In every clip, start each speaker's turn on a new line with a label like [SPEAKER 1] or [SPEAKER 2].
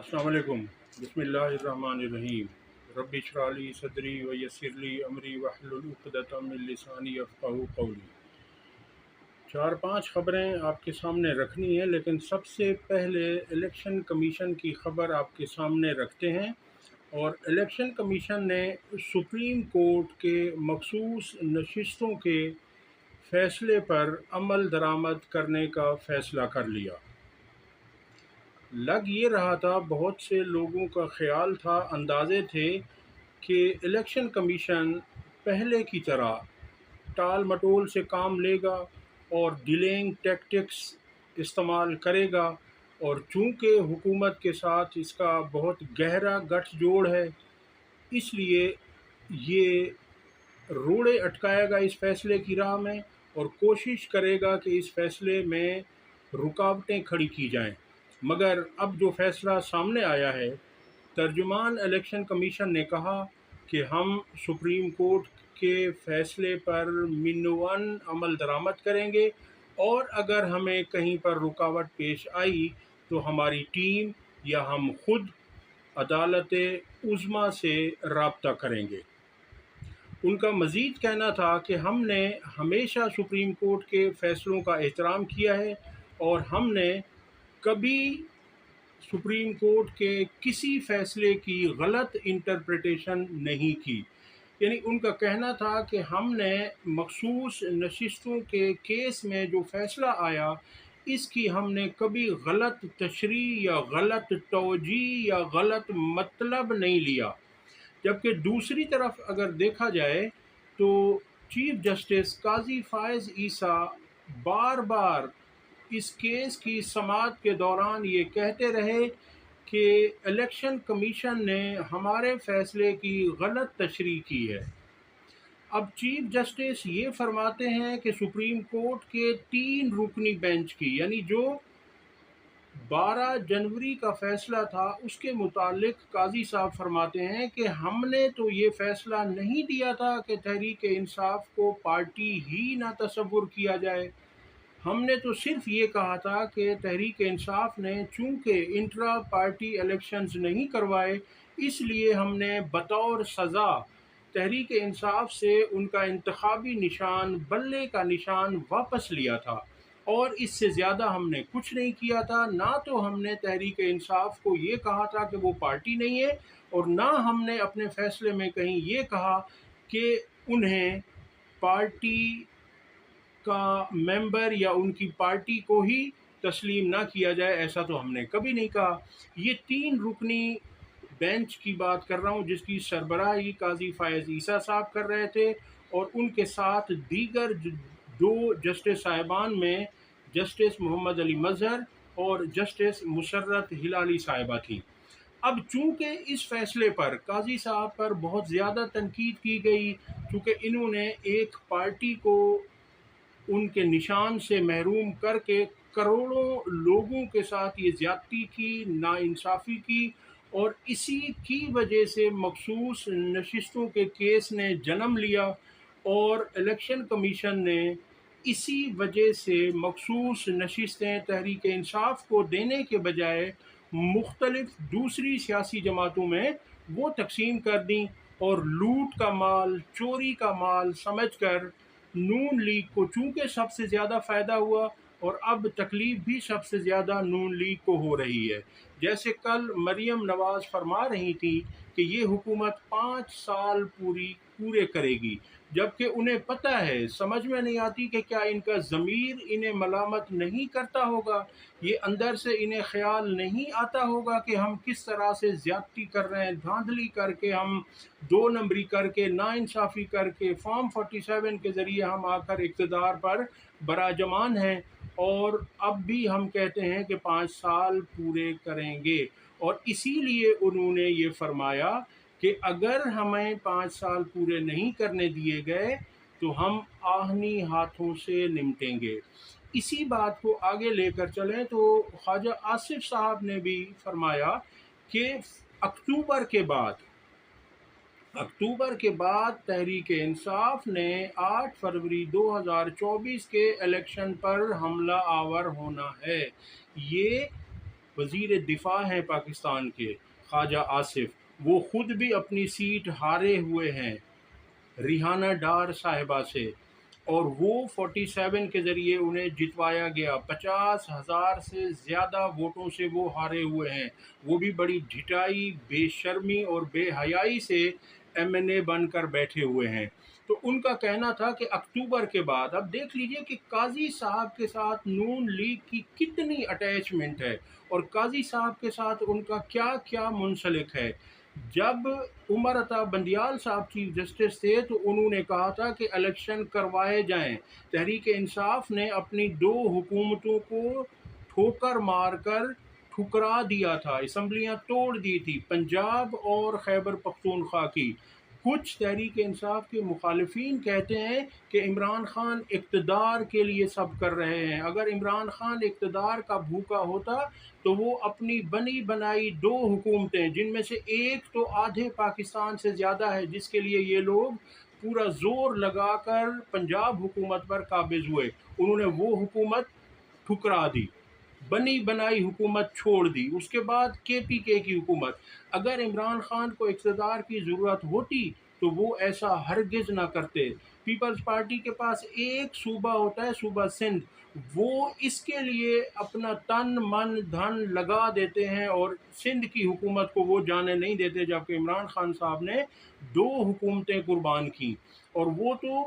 [SPEAKER 1] السلام علیکم۔ بسم اللہ الرحمن الرحیم۔ رب اشرح لی صدری ویسر لی امری واحلل عقدۃ من لسانی یفقہوا قولی۔ چار پانچ خبریں آپ کے سامنے رکھنی ہیں، لیکن سب سے پہلے الیکشن کمیشن کی خبر آپ کے سامنے رکھتے ہیں۔ اور الیکشن کمیشن نے سپریم کورٹ کے مخصوص نشستوں کے فیصلے پر عمل درآمد کرنے کا فیصلہ کر لیا۔ لگ یہ رہا تھا، بہت سے لوگوں کا خیال تھا، اندازے تھے کہ الیکشن کمیشن پہلے کی طرح ٹال مٹول سے کام لے گا اور ڈیلینگ ٹیکٹکس استعمال کرے گا، اور چونکہ حکومت کے ساتھ اس کا بہت گہرا گٹھ جوڑ ہے، اس لیے یہ روڑے اٹکائے گا اس فیصلے کی راہ میں اور کوشش کرے گا کہ اس فیصلے میں رکاوٹیں کھڑی کی جائیں۔ مگر اب جو فیصلہ سامنے آیا ہے، ترجمان الیکشن کمیشن نے کہا کہ ہم سپریم کورٹ کے فیصلے پر منوان عمل درآمد کریں گے، اور اگر ہمیں کہیں پر رکاوٹ پیش آئی تو ہماری ٹیم یا ہم خود عدالت عظمیٰ سے رابطہ کریں گے۔ ان کا مزید کہنا تھا کہ ہم نے ہمیشہ سپریم کورٹ کے فیصلوں کا احترام کیا ہے اور ہم نے کبھی سپریم کورٹ کے کسی فیصلے کی غلط انٹرپریٹیشن نہیں کی۔ یعنی ان کا کہنا تھا کہ ہم نے مخصوص نشستوں کے کیس میں جو فیصلہ آیا، اس کی ہم نے کبھی غلط تشریح یا غلط توجیہ یا غلط مطلب نہیں لیا۔ جبکہ دوسری طرف اگر دیکھا جائے تو چیف جسٹس قاضی فائز عیسیٰ بار بار اس کیس کی سماعت کے دوران یہ کہتے رہے کہ الیکشن کمیشن نے ہمارے فیصلے کی غلط تشریح کی ہے۔ اب چیف جسٹس یہ فرماتے ہیں کہ سپریم کورٹ کے 3 رکنی بینچ کی، یعنی جو 12 جنوری کا فیصلہ تھا، اس کے متعلق قاضی صاحب فرماتے ہیں کہ ہم نے تو یہ فیصلہ نہیں دیا تھا کہ تحریک انصاف کو پارٹی ہی نہ تصور کیا جائے۔ ہم نے تو صرف یہ کہا تھا کہ تحریک انصاف نے چونکہ انٹرا پارٹی الیکشنز نہیں کروائے، اس لیے ہم نے بطور سزا تحریک انصاف سے ان کا انتخابی نشان، بلے کا نشان، واپس لیا تھا، اور اس سے زیادہ ہم نے کچھ نہیں کیا تھا۔ نہ تو ہم نے تحریک انصاف کو یہ کہا تھا کہ وہ پارٹی نہیں ہے، اور نہ ہم نے اپنے فیصلے میں کہیں یہ کہا کہ انہیں پارٹی کا ممبر یا ان کی پارٹی کو ہی تسلیم نہ کیا جائے، ایسا تو ہم نے کبھی نہیں کہا۔ یہ 3 رکنی بینچ کی بات کر رہا ہوں، جس کی سربراہی قاضی فائز عیسیٰ صاحب کر رہے تھے، اور ان کے ساتھ دیگر 2 جسٹس صاحبان میں جسٹس محمد علی مظہر اور جسٹس مسرت ہلالی صاحبہ تھیں۔ اب چونکہ اس فیصلے پر قاضی صاحب پر بہت زیادہ تنقید کی گئی، چونکہ انہوں نے ایک پارٹی کو ان کے نشان سے محروم کر کے کروڑوں لوگوں کے ساتھ یہ زیادتی کی، ناانصافی کی، اور اسی کی وجہ سے مخصوص نشستوں کے کیس نے جنم لیا، اور الیکشن کمیشن نے اسی وجہ سے مخصوص نشستیں تحریک انصاف کو دینے کے بجائے مختلف دوسری سیاسی جماعتوں میں وہ تقسیم کر دیں، اور لوٹ کا مال، چوری کا مال سمجھ کر نون لیگ کو چونکہ سب سے زیادہ فائدہ ہوا، اور اب تکلیف بھی سب سے زیادہ نون لیگ کو ہو رہی ہے۔ جیسے کل مریم نواز فرما رہی تھی کہ یہ حکومت 5 سال پورے کرے گی، جبکہ انہیں پتہ ہے، سمجھ میں نہیں آتی کہ کیا ان کا ضمیر انہیں ملامت نہیں کرتا ہوگا، یہ اندر سے انہیں خیال نہیں آتا ہوگا کہ ہم کس طرح سے زیادتی کر رہے ہیں، دھاندلی کر کے، ہم 2 نمبری کر کے، ناانصافی کر کے، فارم 47 کے ذریعے ہم آ کر اقتدار پر براجمان ہیں، اور اب بھی ہم کہتے ہیں کہ 5 سال پورے کریں گے۔ اور اسی لیے انہوں نے یہ فرمایا کہ اگر ہمیں 5 سال پورے نہیں کرنے دیے گئے تو ہم آہنی ہاتھوں سے نمٹیں گے۔ اسی بات کو آگے لے کر چلیں تو خواجہ آصف صاحب نے بھی فرمایا کہ اکتوبر کے بعد تحریک انصاف نے 8 فروری 2024 کے الیکشن پر حملہ آور ہونا ہے۔ یہ وزیر دفاع ہیں پاکستان کے خواجہ آصف، وہ خود بھی اپنی سیٹ ہارے ہوئے ہیں ریحانہ ڈار صاحبہ سے، اور وہ 47 کے ذریعے انہیں جتوایا گیا، 50,000 سے زیادہ ووٹوں سے وہ ہارے ہوئے ہیں۔ وہ بھی بڑی ڈھٹائی، بے شرمی اور بے حیائی سے ایم این اے بن کر بیٹھے ہوئے ہیں۔ تو ان کا کہنا تھا کہ اکتوبر کے بعد، اب دیکھ لیجئے کہ قاضی صاحب کے ساتھ نون لیگ کی کتنی اٹیچمنٹ ہے اور قاضی صاحب کے ساتھ ان کا کیا کیا منسلک ہے۔ جب عمر عطا بندیال صاحب چیف جسٹس تھے تو انہوں نے کہا تھا کہ الیکشن کروائے جائیں۔ تحریک انصاف نے اپنی 2 حکومتوں کو ٹھوکر مار کر ٹھکرا دیا تھا، اسمبلیاں توڑ دی تھی، پنجاب اور خیبر پختونخوا کی۔ کچھ تحریک انصاف کے مخالفین کہتے ہیں کہ عمران خان اقتدار کے لیے سب کر رہے ہیں۔ اگر عمران خان اقتدار کا بھوکا ہوتا تو وہ اپنی بنی بنائی 2 حکومتیں، جن میں سے ایک تو آدھے پاکستان سے زیادہ ہے، جس کے لیے یہ لوگ پورا زور لگا کر پنجاب حکومت پر قابض ہوئے، انہوں نے وہ حکومت ٹھکرا دی، بنی بنائی حکومت چھوڑ دی۔ اس کے بعد کے پی کے کی حکومت۔ اگر عمران خان کو اقتدار کی ضرورت ہوتی تو وہ ایسا ہرگز نہ کرتے۔ پیپلز پارٹی کے پاس ایک صوبہ ہوتا ہے، صوبہ سندھ، وہ اس کے لیے اپنا تن من دھن لگا دیتے ہیں اور سندھ کی حکومت کو وہ جانے نہیں دیتے، جبکہ عمران خان صاحب نے 2 حکومتیں قربان کی، اور وہ تو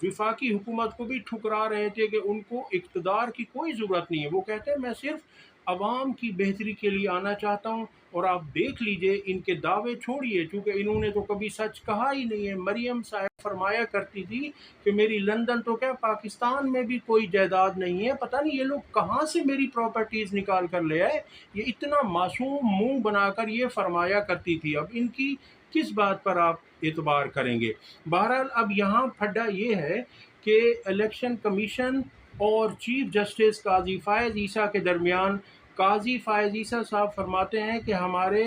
[SPEAKER 1] وفاقی حکومت کو بھی ٹھکرا رہے تھے کہ ان کو اقتدار کی کوئی ضرورت نہیں ہے۔ وہ کہتے ہیں میں صرف عوام کی بہتری کے لیے آنا چاہتا ہوں، اور آپ دیکھ لیجئے ان کے دعوے چھوڑیے، چونکہ انہوں نے تو کبھی سچ کہا ہی نہیں ہے۔ مریم صاحب فرمایا کرتی تھی کہ میری لندن تو کیا پاکستان میں بھی کوئی جائیداد نہیں ہے، پتہ نہیں یہ لوگ کہاں سے میری پراپرٹیز نکال کر لے آئے۔ یہ اتنا معصوم منہ بنا کر یہ فرمایا کرتی تھی، اب ان کی کس بات پر آپ اعتبار کریں گے؟ بہرحال اب یہاں پھڈا یہ ہے کہ الیکشن کمیشن اور چیف جسٹس قاضی فائز عیسیٰ کے درمیان، قاضی فائز عیسیٰ صاحب فرماتے ہیں کہ ہمارے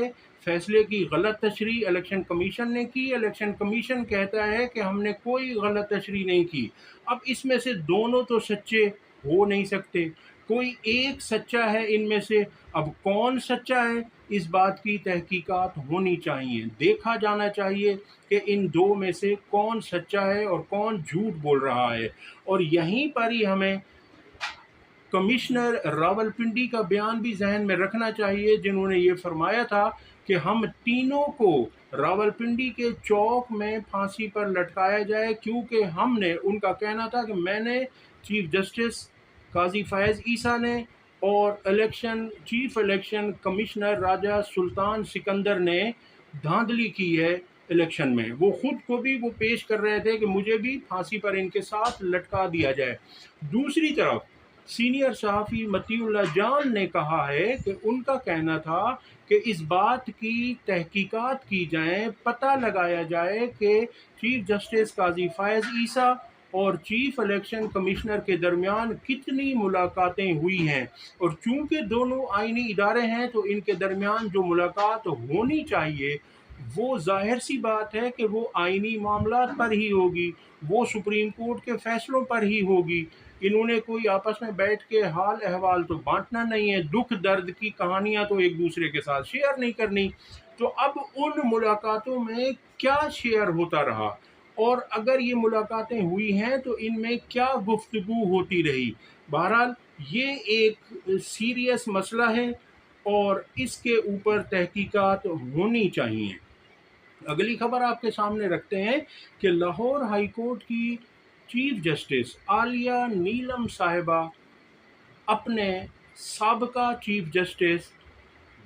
[SPEAKER 1] فیصلے کی غلط تشریح الیکشن کمیشن نے کی، الیکشن کمیشن کہتا ہے کہ ہم نے کوئی غلط تشریح نہیں کی۔ اب اس میں سے دونوں تو سچے ہو نہیں سکتے، کوئی ایک سچا ہے ان میں سے۔ اب کون سچا ہے، اس بات کی تحقیقات ہونی چاہیے، دیکھا جانا چاہیے کہ ان 2 میں سے کون سچا ہے اور کون جھوٹ بول رہا ہے۔ اور یہیں پر ہی ہمیں کمشنر راولپنڈی کا بیان بھی ذہن میں رکھنا چاہیے، جنہوں نے یہ فرمایا تھا کہ ہم تینوں کو راولپنڈی کے چوک میں پھانسی پر لٹکایا جائے، کیونکہ ہم نے، ان کا کہنا تھا کہ میں نے، چیف جسٹس قاضی فائز عیسیٰ نے اور چیف الیکشن کمشنر راجہ سلطان سکندر نے دھاندلی کی ہے الیکشن میں۔ وہ خود کو بھی وہ پیش کر رہے تھے کہ مجھے بھی پھانسی پر ان کے ساتھ لٹکا دیا جائے۔ دوسری طرف سینئر صحافی مطیع اللہ جان نے کہا ہے کہ ان کا کہنا تھا کہ اس بات کی تحقیقات کی جائیں، پتہ لگایا جائے کہ چیف جسٹس قاضی فائز عیسیٰ اور چیف الیکشن کمشنر کے درمیان کتنی ملاقاتیں ہوئی ہیں، اور چونکہ دونوں آئینی ادارے ہیں تو ان کے درمیان جو ملاقات ہونی چاہیے وہ ظاہر سی بات ہے کہ وہ آئینی معاملات پر ہی ہوگی، وہ سپریم کورٹ کے فیصلوں پر ہی ہوگی۔ انہوں نے کوئی آپس میں بیٹھ کے حال احوال تو بانٹنا نہیں ہے، دکھ درد کی کہانیاں تو ایک دوسرے کے ساتھ شیئر نہیں کرنی۔ تو اب ان ملاقاتوں میں کیا شیئر ہوتا رہا، اور اگر یہ ملاقاتیں ہوئی ہیں تو ان میں کیا گفتگو ہوتی رہی؟ بہرحال یہ ایک سیریس مسئلہ ہے اور اس کے اوپر تحقیقات ہونی چاہیے۔ اگلی خبر آپ کے سامنے رکھتے ہیں کہ لاہور ہائی کورٹ کی چیف جسٹس عالیہ نیلم صاحبہ اپنے سابقہ چیف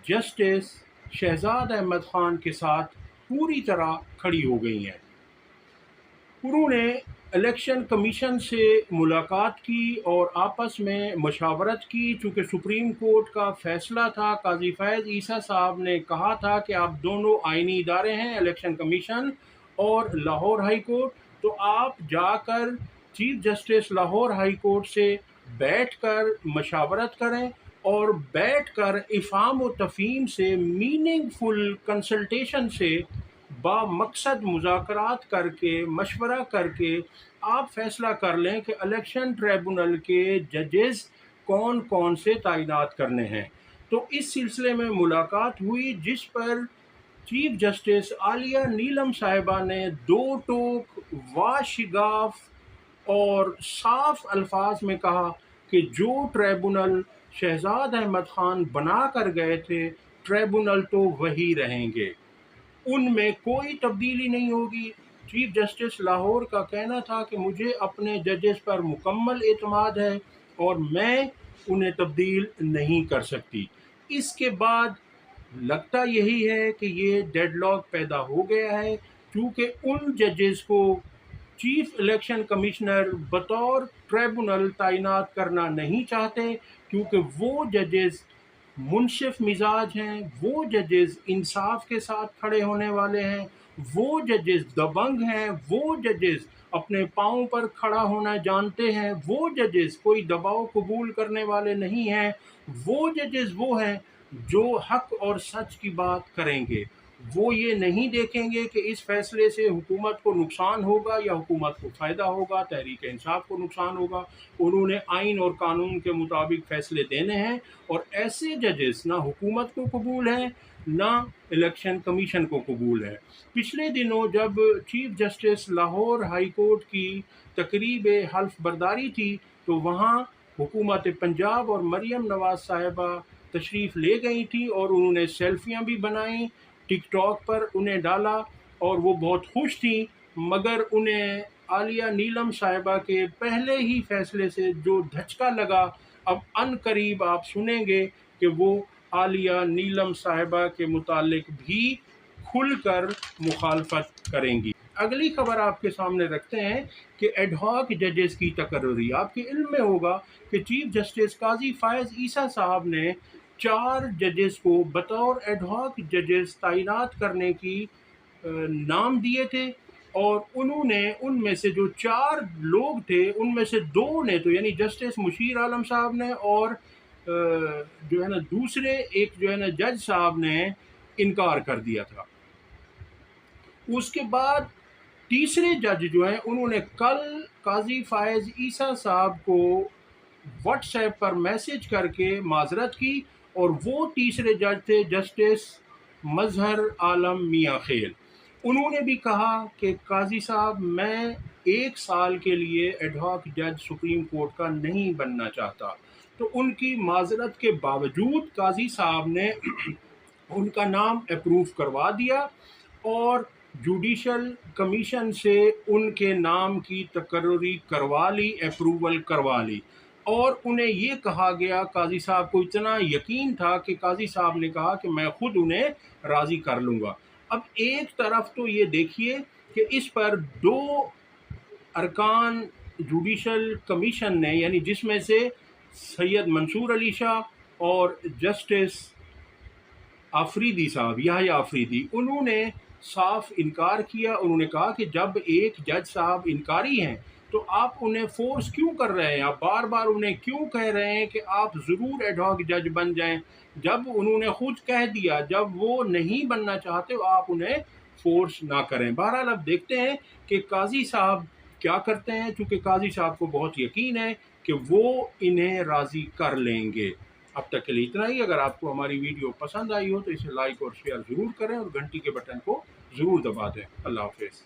[SPEAKER 1] جسٹس شہزاد احمد خان کے ساتھ پوری طرح کھڑی ہو گئی ہیں۔ انہوں نے الیکشن کمیشن سے ملاقات کی اور آپس میں مشاورت کی، چونکہ سپریم کورٹ کا فیصلہ تھا۔ قاضی فائز عیسیٰ صاحب نے کہا تھا کہ آپ دونوں آئینی ادارے ہیں، الیکشن کمیشن اور لاہور ہائی کورٹ، تو آپ جا کر chief justice Lahore high court سے بیٹھ کر مشاورت کریں، اور بیٹھ کر افہام و تفہیم سے، میننگ فل کنسلٹیشن سے، با مقصد مذاکرات کر کے، مشورہ کر کے آپ فیصلہ کر لیں کہ الیکشن ٹریبونل کے ججز کون کون سے تعینات کرنے ہیں۔ تو اس سلسلے میں ملاقات ہوئی جس پر چیف جسٹس عالیہ نیلم صاحبہ نے دو ٹوک واشگاف اور صاف الفاظ میں کہا کہ جو ٹریبونل شہزاد احمد خان بنا کر گئے تھے ٹریبونل تو وہی رہیں گے، ان میں کوئی تبدیلی نہیں ہوگی۔ چیف جسٹس لاہور کا کہنا تھا کہ مجھے اپنے ججز پر مکمل اعتماد ہے اور میں انہیں تبدیل نہیں کر سکتی۔ اس کے بعد لگتا یہی ہے کہ یہ ڈیڈ لاک پیدا ہو گیا ہے، کیونکہ ان ججز کو چیف الیکشن کمشنر بطور ٹریبونل تعینات کرنا نہیں چاہتے، کیونکہ وہ ججز منصف مزاج ہیں، وہ ججز انصاف کے ساتھ کھڑے ہونے والے ہیں، وہ ججز دبنگ ہیں، وہ ججز اپنے پاؤں پر کھڑا ہونا جانتے ہیں، وہ ججز کوئی دباؤ قبول کرنے والے نہیں ہیں، وہ ججز وہ ہیں جو حق اور سچ کی بات کریں گے۔ وہ یہ نہیں دیکھیں گے کہ اس فیصلے سے حکومت کو نقصان ہوگا یا حکومت کو فائدہ ہوگا، تحریک انصاف کو نقصان ہوگا۔ انہوں نے آئین اور قانون کے مطابق فیصلے دینے ہیں، اور ایسے ججز نہ حکومت کو قبول ہیں نہ الیکشن کمیشن کو قبول ہے۔ پچھلے دنوں جب chief justice Lahore high court کی تقریب حلف برداری تھی تو وہاں حکومت پنجاب اور مریم نواز صاحبہ تشریف لے گئی تھیں، اور انہوں نے سیلفیاں بھی بنائیں، ٹک ٹاک پر انہیں ڈالا اور وہ بہت خوش تھیں، مگر انہیں عالیہ نیلم صاحبہ کے پہلے ہی فیصلے سے جو دھچکا لگا، اب ان قریب آپ سنیں گے کہ وہ عالیہ نیلم صاحبہ کے متعلق بھی کھل کر مخالفت کریں گی۔ اگلی خبر آپ کے سامنے رکھتے ہیں کہ ایڈ ہاک ججز کی تقرری۔ آپ کے علم میں ہوگا کہ چیف جسٹس قاضی فائز عیسیٰ صاحب نے 4 ججز کو بطور ایڈ ہاک ججز تعینات کرنے کی نام دیے تھے، اور انہوں نے ان میں سے جو 4 لوگ تھے ان میں سے 2 نے تو یعنی جسٹس مشیر عالم صاحب نے اور جو ہے نا دوسرے ایک جو ہے نا جج صاحب نے انکار کر دیا تھا۔ اس کے بعد تیسرے جج جو ہیں انہوں نے کل قاضی فائز عیسیٰ صاحب کو واٹس ایپ پر میسج کر کے معذرت کی، اور وہ تیسرے جج تھے جسٹس مظہر عالم میاں خیل۔ انہوں نے بھی کہا کہ قاضی صاحب میں 1 سال کے لیے ایڈ ہاک جج سپریم کورٹ کا نہیں بننا چاہتا، تو ان کی معذرت کے باوجود قاضی صاحب نے ان کا نام اپروو کروا دیا اور جوڈیشل کمیشن سے ان کے نام کی تقرری کروا لی، اپروول کروا لی، اور انہیں یہ کہا گیا، قاضی صاحب کو اتنا یقین تھا کہ قاضی صاحب نے کہا کہ میں خود انہیں راضی کر لوں گا۔ اب ایک طرف تو یہ دیکھیے کہ اس پر 2 ارکان جوڈیشل کمیشن نے، یعنی جس میں سے سید منصور علی شاہ اور جسٹس آفریدی صاحب یحییٰ آفریدی، انہوں نے صاف انکار کیا۔ انہوں نے کہا کہ جب ایک جج صاحب انکاری ہیں تو آپ انہیں فورس کیوں کر رہے ہیں، آپ بار بار انہیں کیوں کہہ رہے ہیں کہ آپ ضرور ایڈ ہاک جج بن جائیں، جب انہوں نے خود کہہ دیا، جب وہ نہیں بننا چاہتے آپ انہیں فورس نہ کریں۔ بہرحال اب دیکھتے ہیں کہ قاضی صاحب کیا کرتے ہیں، چونکہ قاضی صاحب کو بہت یقین ہے کہ وہ انہیں راضی کر لیں گے۔ اب تک کے لیے اتنا ہی۔ اگر آپ کو ہماری ویڈیو پسند آئی ہو تو اسے لائک اور شیئر ضرور کریں، اور گھنٹی کے بٹن کو ضرور دبا دیں۔ اللہ حافظ۔